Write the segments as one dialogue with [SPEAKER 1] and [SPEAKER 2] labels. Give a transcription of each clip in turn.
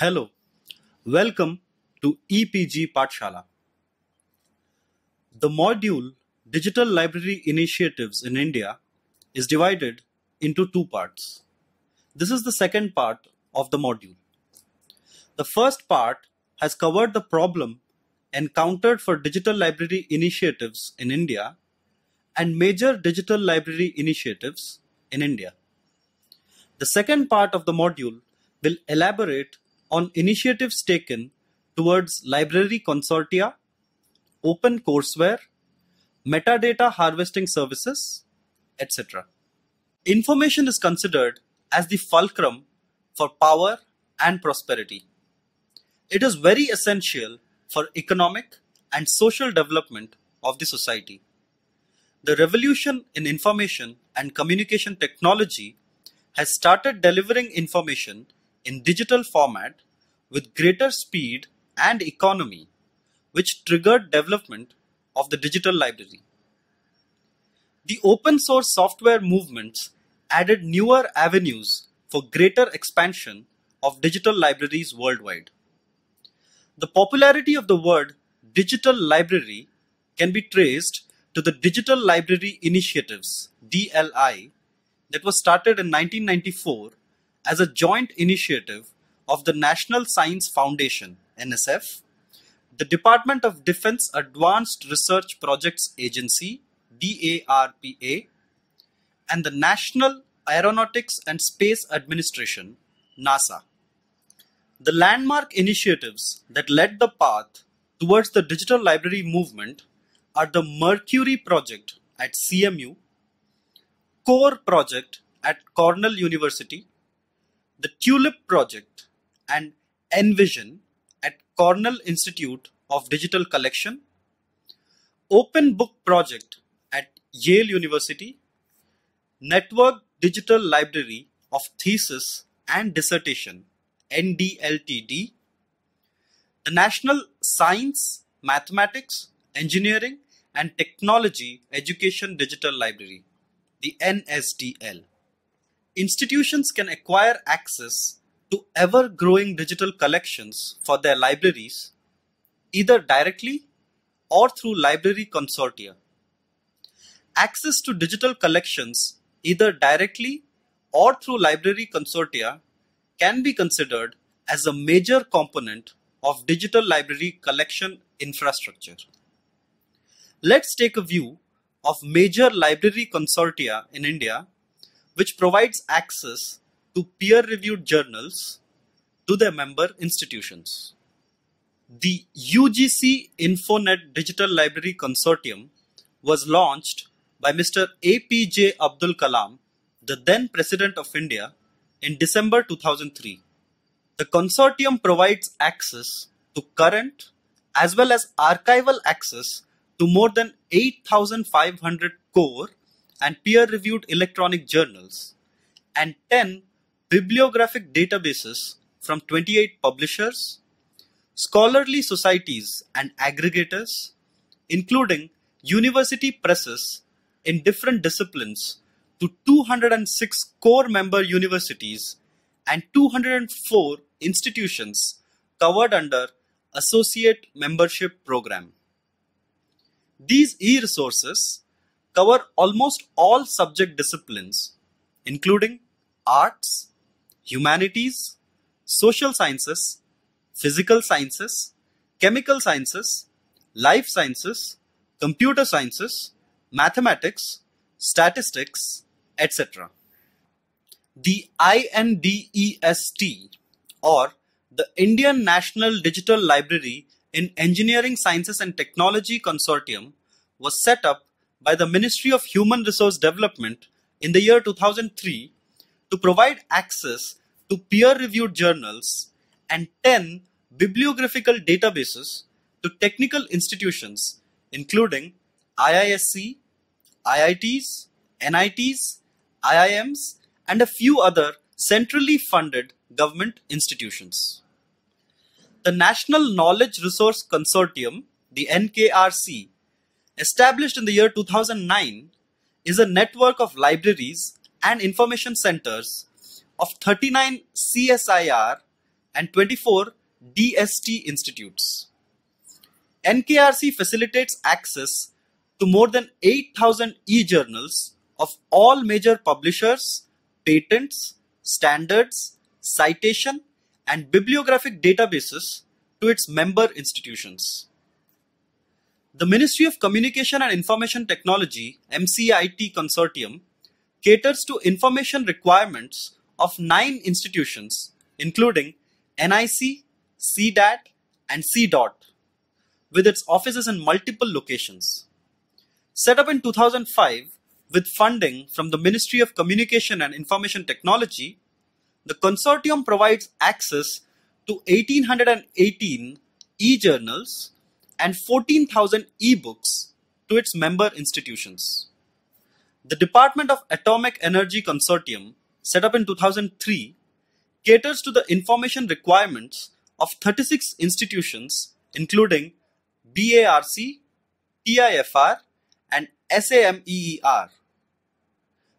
[SPEAKER 1] Hello, welcome to EPG Pathshala. The module Digital Library Initiatives in India is divided into two parts. This is the second part of the module. The first part has covered the problem encountered for digital library initiatives in India and major digital library initiatives in India. The second part of the module will elaborate on initiatives taken towards library consortia, open courseware, metadata harvesting services, etc. Information is considered as the fulcrum for power and prosperity. It is very essential for economic and social development of the society. The revolution in information and communication technology has started delivering information in digital format with greater speed and economy, which triggered development of the digital library. The open source software movements added newer avenues for greater expansion of digital libraries worldwide. The popularity of the word digital library can be traced to the Digital Library Initiatives (DLI) that was started in 1994 as a joint initiative of the National Science Foundation (NSF), the Department of Defense Advanced Research Projects Agency (DARPA), and the National Aeronautics and Space Administration (NASA). The landmark initiatives that led the path towards the digital library movement are the Mercury project at CMU, Core project at Cornell University, the Tulip project and Envision at Cornell Institute of Digital Collection, Open Book project at Yale University, Network Digital Library of Thesis and Dissertation (NDLTD), the National Science, Mathematics, Engineering and Technology Education Digital Library, the NSDL. Institutions can acquire access to ever-growing digital collections for their libraries either directly or through library consortia. Access to digital collections either directly or through library consortia can be considered as a major component of digital library collection infrastructure. Let's take a view of major library consortia in India which provides access to peer-reviewed journals to their member institutions. The UGC Infonet Digital Library Consortium was launched by Mr. APJ Abdul Kalam, the then President of India, in December 2003. The consortium provides access to current as well as archival access to more than 8,500 core and peer-reviewed electronic journals and 10 bibliographic databases from 28 publishers, scholarly societies and aggregators, including university presses in different disciplines, to 206 core member universities and 204 institutions covered under Associate Membership Program. These e-resources cover almost all subject disciplines, including arts, humanities, social sciences, physical sciences, chemical sciences, life sciences, computer sciences, mathematics, statistics, etc. The INDEST, or the Indian National Digital Library in Engineering Sciences and Technology Consortium, was set up by the Ministry of Human Resource Development in the year 2003 to provide access to peer-reviewed journals and 10 bibliographical databases to technical institutions including IISc, IITs, NITs, IIMs, and a few other centrally funded government institutions. The National Knowledge Resource Consortium, the NKRC, established in the year 2009, is a network of libraries and information centers of 39 CSIR and 24 DST institutes. NKRC facilitates access to more than 8,000 e-journals of all major publishers, patents, standards, citation, and bibliographic databases to its member institutions. The Ministry of Communication and Information Technology (MCIT) consortium caters to information requirements of 9 institutions including NIC, CDAT, and CDOT, with its offices in multiple locations. Set up in 2005 with funding from the Ministry of Communication and Information Technology, the consortium provides access to 1,818 e-journals and 14,000 e-books to its member institutions. The Department of Atomic Energy Consortium, set up in 2003, caters to the information requirements of 36 institutions including BARC, TIFR, and SAMEER.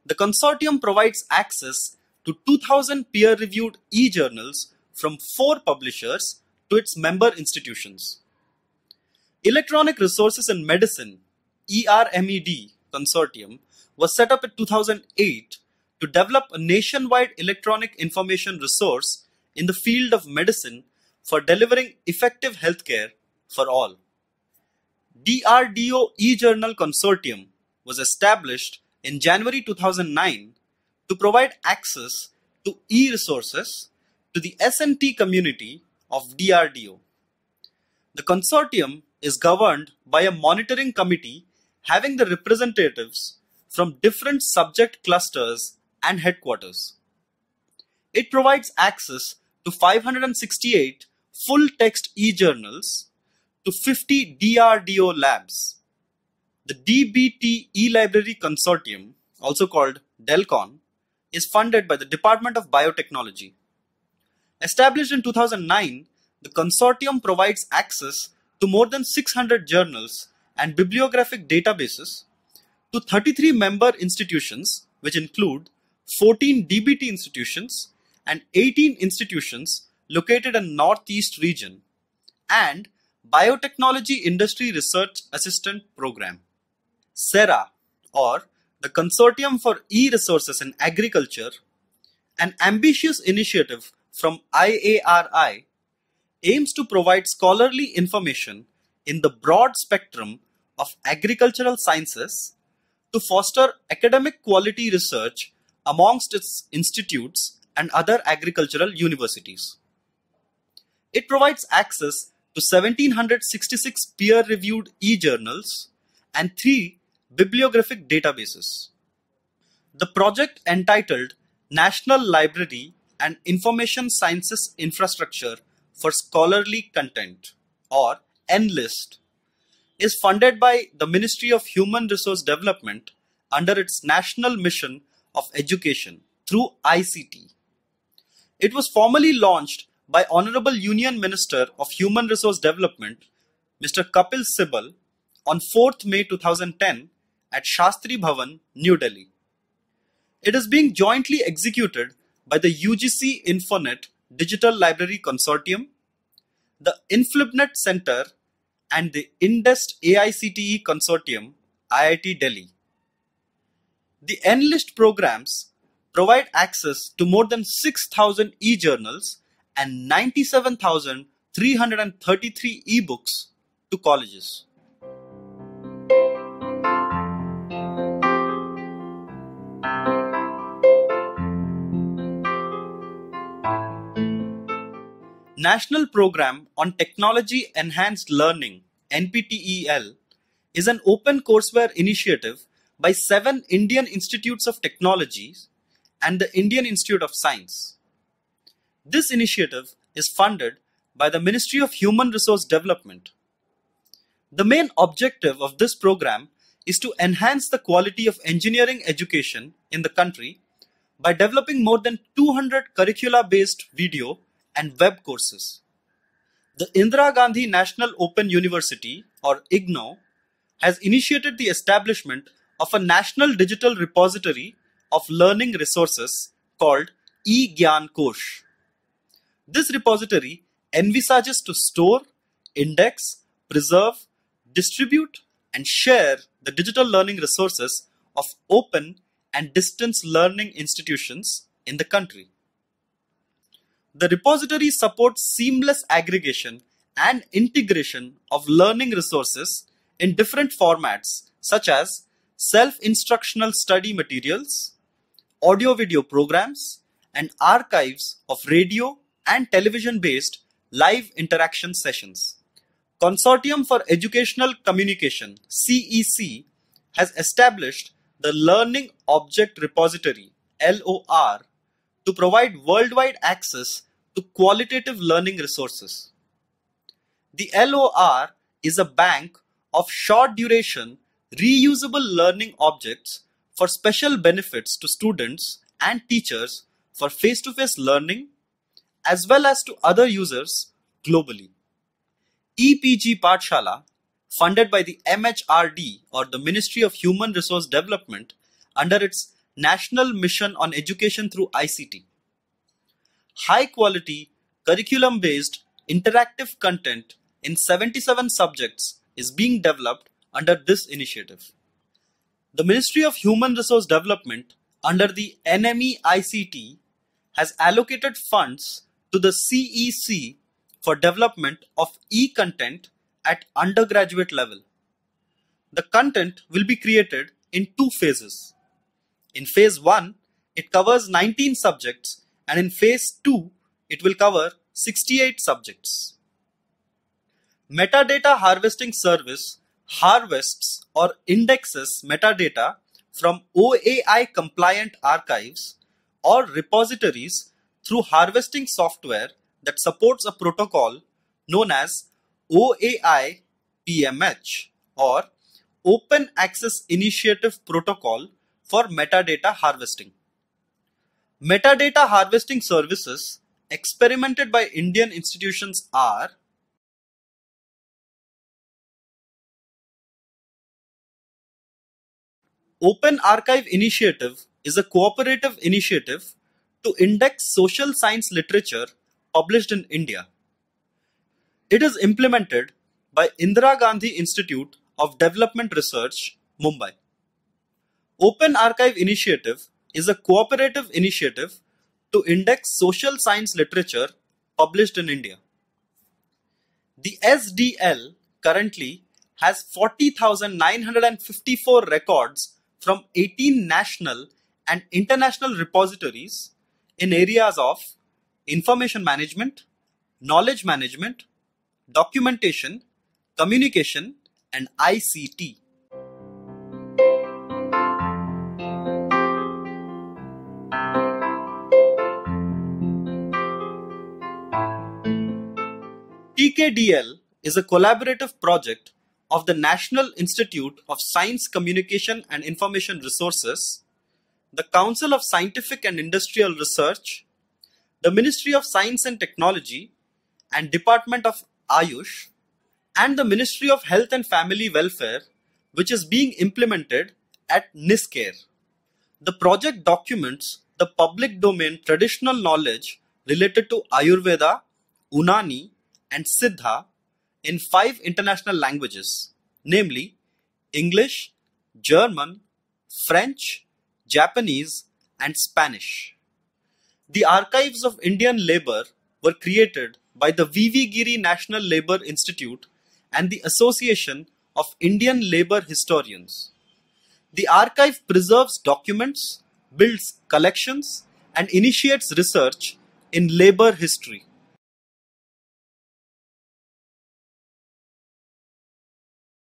[SPEAKER 1] The consortium provides access to 2,000 peer-reviewed e-journals from 4 publishers to its member institutions. Electronic Resources in Medicine (ERMED) consortium was set up in 2008 to develop a nationwide electronic information resource in the field of medicine for delivering effective healthcare for all. DRDO e-Journal Consortium was established in January 2009 to provide access to e-resources to the S&T community of DRDO. The consortium is governed by a monitoring committee having the representatives from different subject clusters and headquarters. It provides access to 568 full-text e-journals to 50 DRDO labs. The DBT e-Library Consortium, also called DELCON, is funded by the Department of Biotechnology. Established in 2009, the consortium provides access to more than 600 journals and bibliographic databases to 33 member institutions, which include 14 DBT institutions and 18 institutions located in Northeast region, and Biotechnology Industry Research Assistant Program. SERA, or the Consortium for E-Resources in Agriculture, an ambitious initiative from IARI, aims to provide scholarly information in the broad spectrum of agricultural sciences to foster academic quality research amongst its institutes and other agricultural universities. It provides access to 1,766 peer-reviewed e-journals and 3 bibliographic databases. The project, entitled National Library and Information Sciences Infrastructure for Scholarly Content, or NLIST, is funded by the Ministry of Human Resource Development under its National Mission of Education through ICT. It was formally launched by Honorable Union Minister of Human Resource Development, Mr. Kapil Sibal, on 4th May 2010 at Shastri Bhavan, New Delhi. It is being jointly executed by the UGC Infonet Digital Library Consortium, the InflibNet Center, and the Indest AICTE Consortium, IIT Delhi. The NLIST programs provide access to more than 6,000 e-journals and 97,333 e-books to colleges. National Program on Technology Enhanced Learning (NPTEL) is an open courseware initiative by 7 Indian Institutes of Technology and the Indian Institute of Science. This initiative is funded by the Ministry of Human Resource Development. The main objective of this program is to enhance the quality of engineering education in the country by developing more than 200 curricula-based video and web courses. The Indira Gandhi National Open University, or IGNOU, has initiated the establishment of a national digital repository of learning resources called eGyan Kosh. This repository envisages to store, index, preserve, distribute, and share the digital learning resources of open and distance learning institutions in the country. The repository supports seamless aggregation and integration of learning resources in different formats such as self-instructional study materials, audio-video programs, and archives of radio and television-based live interaction sessions. Consortium for Educational Communication (CEC) has established the Learning Object Repository LOR to provide worldwide access to qualitative learning resources. The LOR is a bank of short-duration, reusable learning objects for special benefits to students and teachers for face-to-face learning as well as to other users globally. EPG Pathshala, funded by the MHRD or the Ministry of Human Resource Development under its National Mission on Education through ICT. High-quality, curriculum-based, interactive content in 77 subjects is being developed under this initiative. The Ministry of Human Resource Development under the NME-ICT has allocated funds to the CEC for development of e-content at undergraduate level. The content will be created in 2 phases. In phase 1, it covers 19 subjects, and in phase 2, it will cover 68 subjects. Metadata harvesting service harvests or indexes metadata from OAI compliant archives or repositories through harvesting software that supports a protocol known as OAI PMH or Open Access Initiative Protocol for metadata harvesting. Metadata harvesting services experimented by Indian institutions are Open Archive Initiative is a cooperative initiative to index social science literature published in India. It is implemented by Indira Gandhi Institute of Development Research, Mumbai. Open Archive Initiative is a cooperative initiative to index social science literature published in India. The SDL currently has 40,954 records from 18 national and international repositories in areas of information management, knowledge management, documentation, communication, and ICT. TKDL is a collaborative project of the National Institute of Science, Communication and Information Resources, the Council of Scientific and Industrial Research, the Ministry of Science and Technology and Department of Ayush, and the Ministry of Health and Family Welfare, which is being implemented at NISCARE. The project documents the public domain traditional knowledge related to Ayurveda, Unani, and Siddha in 5 international languages, namely English, German, French, Japanese, and Spanish. The archives of Indian labor were created by the V.V. Giri National Labour Institute and the Association of Indian Labour Historians. The archive preserves documents, builds collections, and initiates research in labour history.